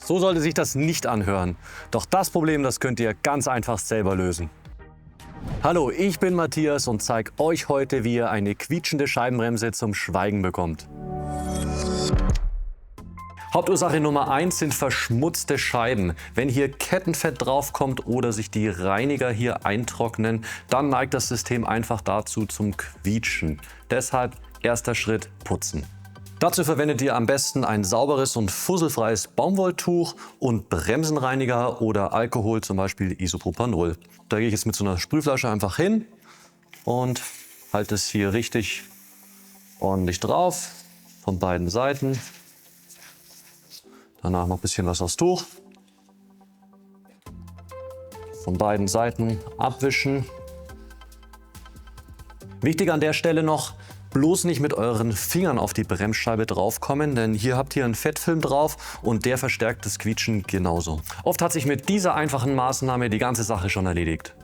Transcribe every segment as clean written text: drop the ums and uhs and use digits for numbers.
So sollte sich das nicht anhören. Doch das Problem, das könnt ihr ganz einfach selber lösen. Hallo, ich bin Matthias und zeige euch heute, wie ihr eine quietschende Scheibenbremse zum Schweigen bekommt. Hauptursache Nummer 1 sind verschmutzte Scheiben. Wenn hier Kettenfett draufkommt oder sich die Reiniger hier eintrocknen, dann neigt das System einfach dazu zum Quietschen. Deshalb erster Schritt: putzen. Dazu verwendet ihr am besten ein sauberes und fusselfreies Baumwolltuch und Bremsenreiniger oder Alkohol, zum Beispiel Isopropanol. Da gehe ich jetzt mit so einer Sprühflasche einfach hin und halte es hier richtig ordentlich drauf, von beiden Seiten. Danach noch ein bisschen was aufs Tuch. Von beiden Seiten abwischen. Wichtig an der Stelle noch: bloß nicht mit euren Fingern auf die Bremsscheibe draufkommen, denn hier habt ihr einen Fettfilm drauf und der verstärkt das Quietschen genauso. Oft hat sich mit dieser einfachen Maßnahme die ganze Sache schon erledigt.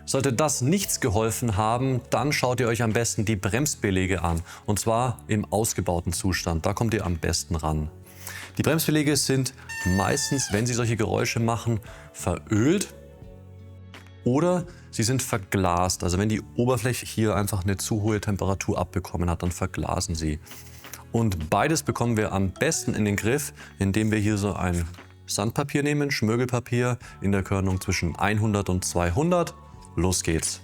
Sollte das nichts geholfen haben, dann schaut ihr euch am besten die Bremsbeläge an. Und zwar im ausgebauten Zustand. Da kommt ihr am besten ran. Die Bremsbeläge sind meistens, wenn sie solche Geräusche machen, verölt oder sie sind verglast. Also wenn die Oberfläche hier einfach eine zu hohe Temperatur abbekommen hat, dann verglasen sie. Und beides bekommen wir am besten in den Griff, indem wir hier so ein Sandpapier nehmen, Schmirgelpapier in der Körnung zwischen 100 und 200. Los geht's.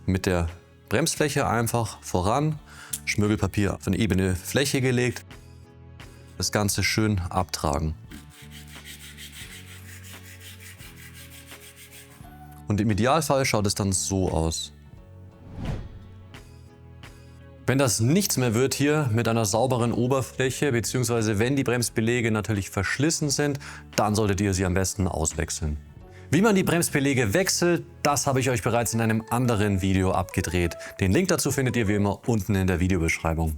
Mit der Bremsfläche einfach voran, Schmirgelpapier auf eine ebene Fläche gelegt, das Ganze schön abtragen. Und im Idealfall schaut es dann so aus. Wenn das nichts mehr wird hier mit einer sauberen Oberfläche, beziehungsweise wenn die Bremsbeläge natürlich verschlissen sind, dann solltet ihr sie am besten auswechseln. Wie man die Bremsbeläge wechselt, das habe ich euch bereits in einem anderen Video abgedreht. Den Link dazu findet ihr wie immer unten in der Videobeschreibung.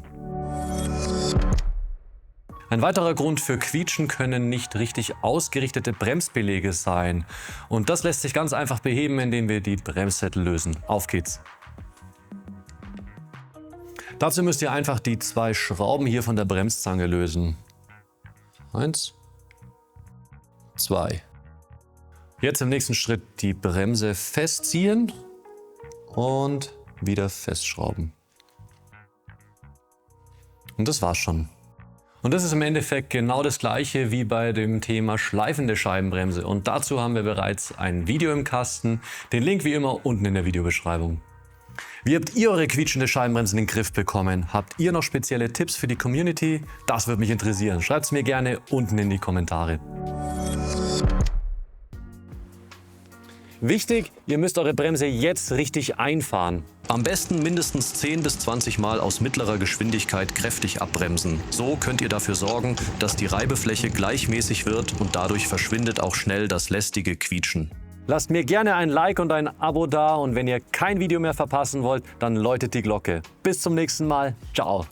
Ein weiterer Grund für Quietschen können nicht richtig ausgerichtete Bremsbeläge sein. Und das lässt sich ganz einfach beheben, indem wir die Bremssättel lösen. Auf geht's! Dazu müsst ihr einfach die 2 Schrauben hier von der Bremszange lösen. 1, 2. Jetzt im nächsten Schritt die Bremse festziehen und wieder festschrauben. Und das war's schon. Und das ist im Endeffekt genau das Gleiche wie bei dem Thema schleifende Scheibenbremse. Und dazu haben wir bereits ein Video im Kasten. Den Link wie immer unten in der Videobeschreibung. Wie habt ihr eure quietschende Scheibenbremse in den Griff bekommen? Habt ihr noch spezielle Tipps für die Community? Das würde mich interessieren. Schreibt es mir gerne unten in die Kommentare. Wichtig, ihr müsst eure Bremse jetzt richtig einfahren. Am besten mindestens 10 bis 20 Mal aus mittlerer Geschwindigkeit kräftig abbremsen. So könnt ihr dafür sorgen, dass die Reibefläche gleichmäßig wird und dadurch verschwindet auch schnell das lästige Quietschen. Lasst mir gerne ein Like und ein Abo da und wenn ihr kein Video mehr verpassen wollt, dann läutet die Glocke. Bis zum nächsten Mal. Ciao.